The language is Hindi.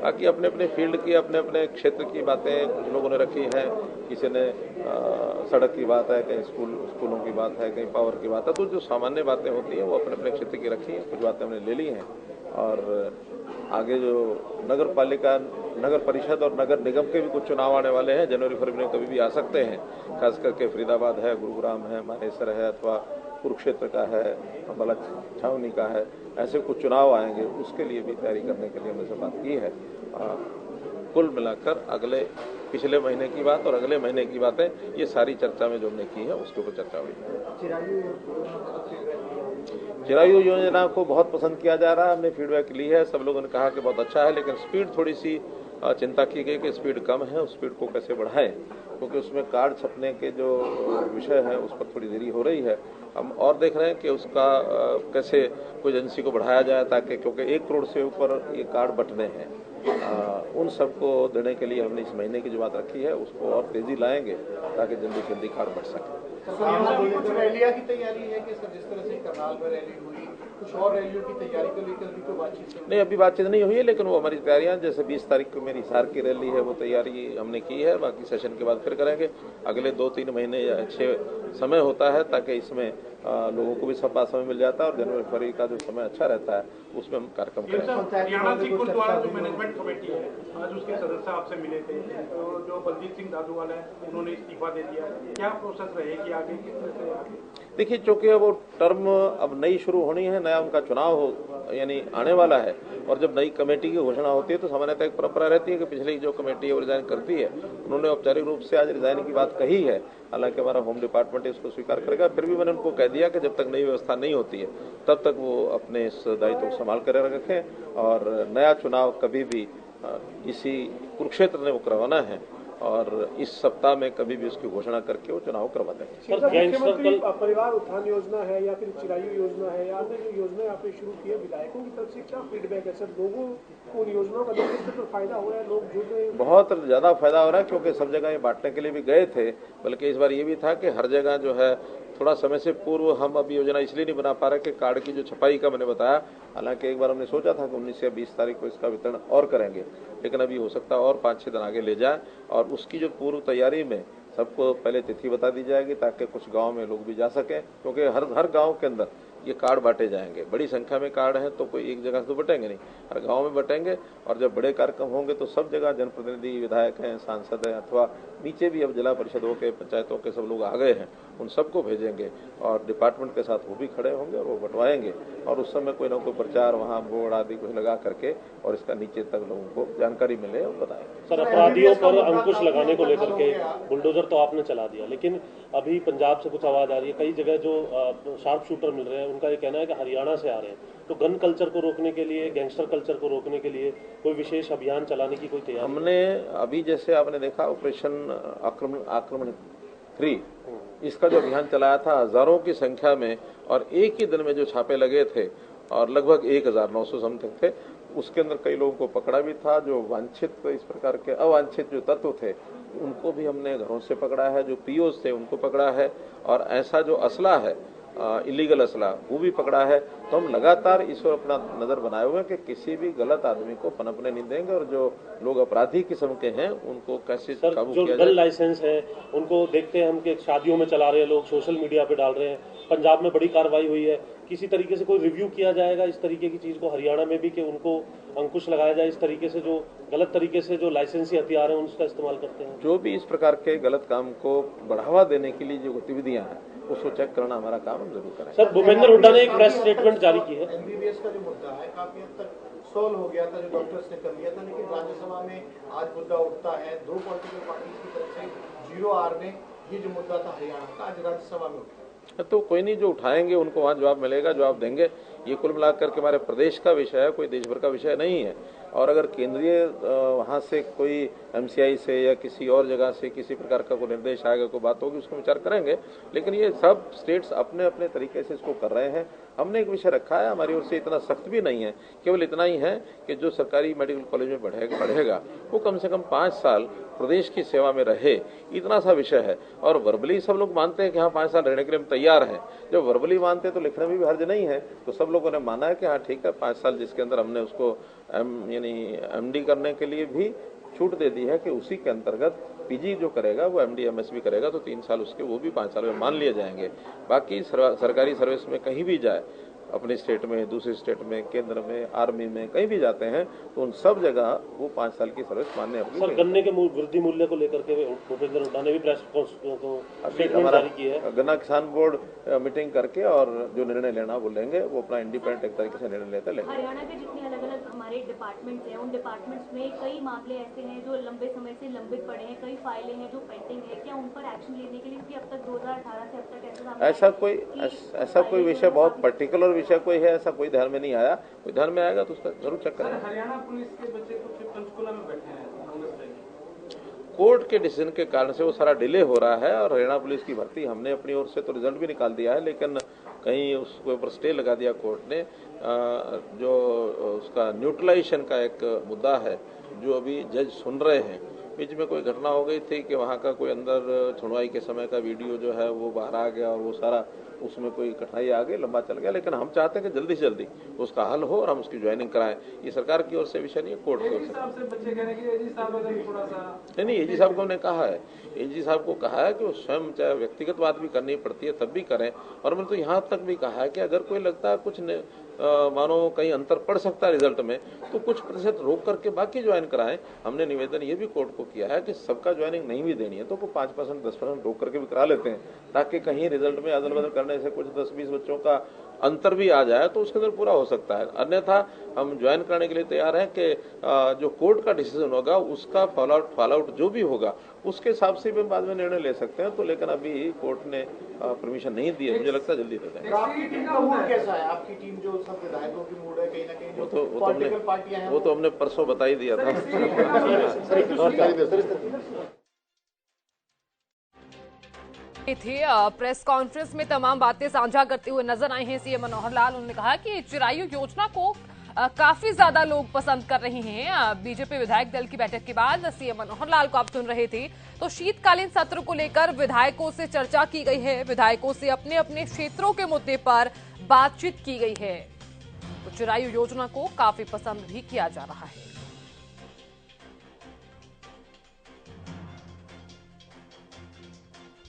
बाकी अपने अपने फील्ड की, अपने अपने क्षेत्र की बातें कुछ लोगों ने रखी हैं। किसी ने सड़क की बात है, कहीं स्कूलों की बात है, कहीं पावर की बात है। तो जो सामान्य बातें होती हैं वो अपने अपने क्षेत्र की रखी हैं, कुछ बातें हमने ले ली हैं। और आगे जो नगर पालिका, नगर परिषद और नगर निगम के भी कुछ चुनाव आने वाले हैं, जनवरी फरवरी में कभी भी आ सकते हैं। खास करके फरीदाबाद है, गुरुग्राम है, मानेसर है, अथवा कुरुक्षेत्र का है, अम्बाला छावनी का है, ऐसे कुछ चुनाव आएंगे, उसके लिए भी तैयारी करने के लिए हमने से बात की है। कुल मिलाकर पिछले महीने की बात और अगले महीने की बातें, ये सारी चर्चा में जो हमने की है उसके ऊपर चर्चा हुई है। चिरायु योजना को बहुत पसंद किया जा रहा है, हमने फीडबैक ली है, सब लोगों ने कहा कि बहुत अच्छा है, लेकिन स्पीड थोड़ी सी चिंता की गई कि स्पीड कम है, उस स्पीड को कैसे बढ़ाएं, क्योंकि उसमें कार्ड छपने के जो विषय है उस पर थोड़ी देरी हो रही है। हम और देख रहे हैं कि उसका कैसे कोई एजेंसी को बढ़ाया जाए, ताकि क्योंकि 1 करोड़ से ऊपर ये कार्ड बंटने हैं, उन सबको देने के लिए हमने इस महीने की जो बात रखी है उसको और तेजी लाएंगे ताकि जल्दी से जल्दी कार्ड बढ़ सके। कुछ रैलियां की तैयारी है कि सर, जिस तरह से करनाल में रैली हुई, कुछ और रैलियों की तैयारी को लेकर भी कोई बातचीत नहीं, अभी बातचीत नहीं हुई है, लेकिन वो हमारी तैयारियां, जैसे 20 तारीख को मेरी हिसार की रैली है, वो तैयारी हमने की है। बाकी सेशन के बाद फिर करेंगे। अगले 2-3 महीने या अच्छे समय होता है, ताकि इसमें लोगों को भी सपा समय मिल जाता है और जनवरी फरवरी का जो समय अच्छा रहता है उसमें हम कार्यक्रम करेंगे। हरियाणा सिख गुरुद्वारा जो मैनेजमेंट कमेटी है, आज उसके सदस्य आपसे मिले थे, तो जो बलजीत सिंह दादूवाल है उन्होंने इस्तीफा दे दिया, क्या प्रोसेस रहेगी आगे, किस तरह से आगे? देखिए, चूंकि वो टर्म अब नई शुरू होनी है, नया उनका चुनाव हो यानी आने वाला है, और जब नई कमेटी की घोषणा होती है तो सामान्यतः एक परंपरा रहती है कि पिछली जो कमेटी है वो रिजाइन करती है। उन्होंने औपचारिक रूप से आज रिजाइन की बात कही है, हालांकि हमारा होम डिपार्टमेंट इसको स्वीकार करेगा। फिर भी मैंने उनको कह दिया कि जब तक नई व्यवस्था नहीं होती है तब तक वो अपने इस दायित्व को संभाल कर रखें, और नया चुनाव कभी भी इसी कुरुक्षेत्र ने वो करवाना है, और इस सप्ताह में कभी भी उसकी घोषणा करके वो चुनाव करवा देंगे। मुख्यमंत्री परिवार उत्थान योजना है या फिर चिरायु योजना है या अन्य जो योजना आपने शुरू की है, विधायकों की तरफ से क्या फीडबैक है सर? लोगों को उन योजनाओं का तो फायदा हो रहा है, लोग जुड़ रहे हैं? बहुत ज्यादा फायदा हो रहा है, क्योंकि सब जगह ये बांटने के लिए भी गए थे, बल्कि इस बार ये भी था कि हर जगह जो है थोड़ा समय से पूर्व हम अभी योजना इसलिए नहीं बना पा रहे कि कार्ड की जो छपाई का मैंने बताया, हालांकि एक बार हमने सोचा था कि 19 या 20 तारीख को इसका वितरण और करेंगे, लेकिन अभी हो सकता है और 5-6 दिन आगे ले जाए, और उसकी जो पूर्व तैयारी में सबको पहले तिथि बता दी जाएगी ताकि कुछ गांव में लोग भी जा सकें, क्योंकि हर गांव के अंदर ये कार्ड बांटे जाएंगे। बड़ी संख्या में कार्ड हैं तो कोई एक जगह से तो बटेंगे नहीं, हर गांव में बटेंगे, और जब बड़े कार्यक्रम होंगे तो सब जगह जनप्रतिनिधि, विधायक हैं, सांसद हैं, अथवा नीचे भी अब जिला परिषदों के, पंचायतों के सब लोग आ गए हैं, उन सबको भेजेंगे और डिपार्टमेंट के साथ वो भी खड़े होंगे और वो बंटवाएंगे, और उस समय कोई ना कोई प्रचार वहाँ बोर्ड आदि कुछ लगा करके और इसका नीचे तक लोगों को जानकारी मिले और बताएंगे। सर, अपराधियों पर अंकुश लगाने को लेकर के बुलडोजर तो आपने चला दिया, लेकिन अभी पंजाब से कुछ आवाज आ रही है, कई जगह जो शार्प शूटर मिल रहे हैं उनका ये कहना है कि हरियाणा से आ रहे हैं, तो गन कल्चर को रोकने के लिए, गैंगस्टर कल्चर को रोकने के लिए कोई विशेष अभियान चलाने की कोई तैयारी? हमने अभी, जैसे आपने देखा, ऑपरेशन आक्रमण 3, इसका जो अभियान चलाया था हजारों की संख्या में, और एक ही दिन में जो छापे लगे थे और लगभग 1900 समथिंग थे, उसके अंदर कई लोगों को पकड़ा भी था। जो वांछित, इस प्रकार के अवांछित जो तत्व थे उनको भी हमने घरों से पकड़ा है, जो पीओस थे उनको पकड़ा है, और ऐसा जो असला है, इलीगल असला, वो भी पकड़ा है। तो हम लगातार इस पर अपना नजर बनाए हुए हैं कि किसी भी गलत आदमी को पनपने नहीं देंगे, और जो लोग अपराधी किस्म के हैं उनको कैसे काबू किया जाए। जो गन लाइसेंस है उनको देखते हैं हम कि शादियों में चला रहे हैं लोग, सोशल मीडिया पे डाल रहे हैं, पंजाब में बड़ी कार्रवाई हुई है, किसी तरीके से कोई रिव्यू किया जाएगा इस तरीके की चीज को हरियाणा में भी, कि उनको अंकुश लगाया जाए इस तरीके से, जो गलत तरीके से जो लाइसेंसी हथियार है उसका इस्तेमाल करते हैं? जो भी इस प्रकार के गलत काम को बढ़ावा देने के लिए जो गतिविधियां हैं उसको चेक करना हमारा काम हम जरूर करें। सर, भूपेंद्र हुड्डा ने एक प्रेस स्टेटमेंट जारी की है। एमबीबीएस का जो मुद्दा है काफी हद तक सोल्व हो गया था, जो डॉक्टर्स ने कर लिया था, लेकिन राज्यसभा में आज मुद्दा उठता है। 2 पॉलिटिकल पार्टीज की तरफ से 0R में ये जो मुद्दा था हरियाणा का, आज राज्यसभा में उठा। तो कोई नहीं, जो उठाएंगे उनको वहाँ जवाब मिलेगा, जवाब देंगे। ये कुल मिलाकर के हमारे प्रदेश का विषय है, कोई देश भर का विषय नहीं है। और अगर केंद्रीय वहाँ से कोई एमसीआई से या किसी और जगह से किसी प्रकार का कोई निर्देश आएगा, कोई बात होगी, उसको विचार करेंगे। लेकिन ये सब स्टेट्स अपने अपने तरीके से इसको कर रहे हैं। हमने एक विषय रखा है, हमारी ओर से इतना सख्त भी नहीं है, केवल इतना ही है कि जो सरकारी मेडिकल कॉलेज में पढ़ेगा वो कम से कम 5 साल प्रदेश की सेवा में रहे, इतना सा विषय है। और वर्बली सब लोग मानते हैं कि हाँ 5 साल रहने के लिए हम तैयार हैं। जब वर्बली मानते हैं तो लिखने में भी हर्ज नहीं है, तो सब लोगों ने माना है कि हाँ ठीक है, 5 साल जिसके अंदर हमने उसको यानी यानी एमडी करने के लिए भी छूट दे दी है कि उसी के अंतर्गत पीजी जो करेगा वो एमडी एमएसबी करेगा तो 3 साल उसके वो भी 5 साल में मान लिए जाएंगे। बाकी सरकारी सर्विस में कहीं भी जाए, अपने स्टेट में, दूसरे स्टेट में, केंद्र में, आर्मी में, कहीं भी जाते हैं तो उन सब जगह वो 5 साल की सर्विस मानने अपनी। सर, गन्ने के वृद्धि मूल्य को लेकर के भूपेंद्र हुड्डा ने भी प्रेस स्टेटमेंट जारी की है। गन्ना किसान बोर्ड मीटिंग करके और जो निर्णय लेना वो लेंगे, वो अपना इंडिपेंडेंट एक तरीके से निर्णय लेते लेंगे। हरियाणा के जितने अलग अलग हमारे डिपार्टमेंट्स हैं, उन डिपार्टमेंट्स में कई मामले ऐसे हैं जो लंबे समय से लंबित पड़े हैं, कई फाइलें हैं जो पेंडिंग है, क्या उन पर एक्शन लेने के लिए, क्योंकि अब तक 2018 से अब तक ऐसा कोई विषय, बहुत पर्टिकुलर विषय कोई है ऐसा कोई ध्यान में नहीं आया। कोई ध्यान में आएगा तो उसका जरूर चेक करेंगे। हरियाणा पुलिस के बच्चे कुछ पंचकुला में बैठे हैं कांग्रेस के कोर्ट के डिसीजन के कारण से वो सारा डिले हो रहा है और हरियाणा पुलिस की भर्ती हमने अपनी ओर से तो रिजल्ट भी निकाल दिया है, लेकिन कहीं उसके ऊपर स्टे लगा दिया कोर्ट ने। जो उसका न्यूट्रलाइजेशन का एक मुद्दा है जो अभी जज सुन रहे हैं, बीच में कोई घटना हो गई थी कि वहाँ का कोई अंदर सुनवाई के समय का वीडियो जो है वो बाहर आ गया और वो सारा उसमें कोई कठिनाई आ गई, लंबा चल गया, लेकिन हम चाहते हैं कि जल्दी से जल्दी उसका हल हो और हम उसकी ज्वाइनिंग कराएं। ये सरकार की ओर से विषय नहीं है, कोर्ट की ओर से। नहीं, एजी साहब को हमने कहा है, एजी साहब को कहा है कि वो स्वयं चाहे व्यक्तिगत बात भी करनी पड़ती है तब भी करें, और मैंने तो यहाँ तक भी कहा है कि अगर कोई लगता है कुछ मानो कहीं अंतर पड़ सकता है रिजल्ट में तो कुछ प्रतिशत रोक करके बाकी ज्वाइन कराएं। हमने निवेदन ये भी कोर्ट को किया है कि सबका ज्वाइनिंग नहीं भी देनी है तो वो 5% 10% रोक करके भी करा लेते हैं, ताकि कहीं रिजल्ट में अदल बदल करने से कुछ 10-20 बच्चों का अंतर भी आ जाए तो उसके अंदर पूरा हो सकता है। अन्यथा हम ज्वाइन करने के लिए तैयार हैं कि जो कोर्ट का डिसीजन होगा उसका फॉलोआउट जो भी होगा उसके हिसाब से भी बाद में निर्णय ले सकते हैं। तो लेकिन अभी कोर्ट ने परमिशन नहीं दी है, मुझे लगता है जल्दी दे देंगे। आपकी टीम का मूड कैसा है? आपकी टीम जो सब विधायकों की मूड है कहीं ना कहीं जो पॉलिटिकल पार्टियां हैं वो तो हमने परसों बता ही दिया था। थे प्रेस कॉन्फ्रेंस में तमाम बातें साझा करते हुए नजर आए हैं सीएम मनोहर लाल। उन्होंने कहा कि चिरायु योजना को काफी ज्यादा लोग पसंद कर रहे हैं। बीजेपी विधायक दल की बैठक के बाद सीएम मनोहर लाल को आप सुन रहे थे, तो शीतकालीन सत्र को लेकर विधायकों से चर्चा की गई है, विधायकों से अपने अपने क्षेत्रों के मुद्दे पर बातचीत की गई है। तो चिरायु योजना को काफी पसंद भी किया जा रहा है।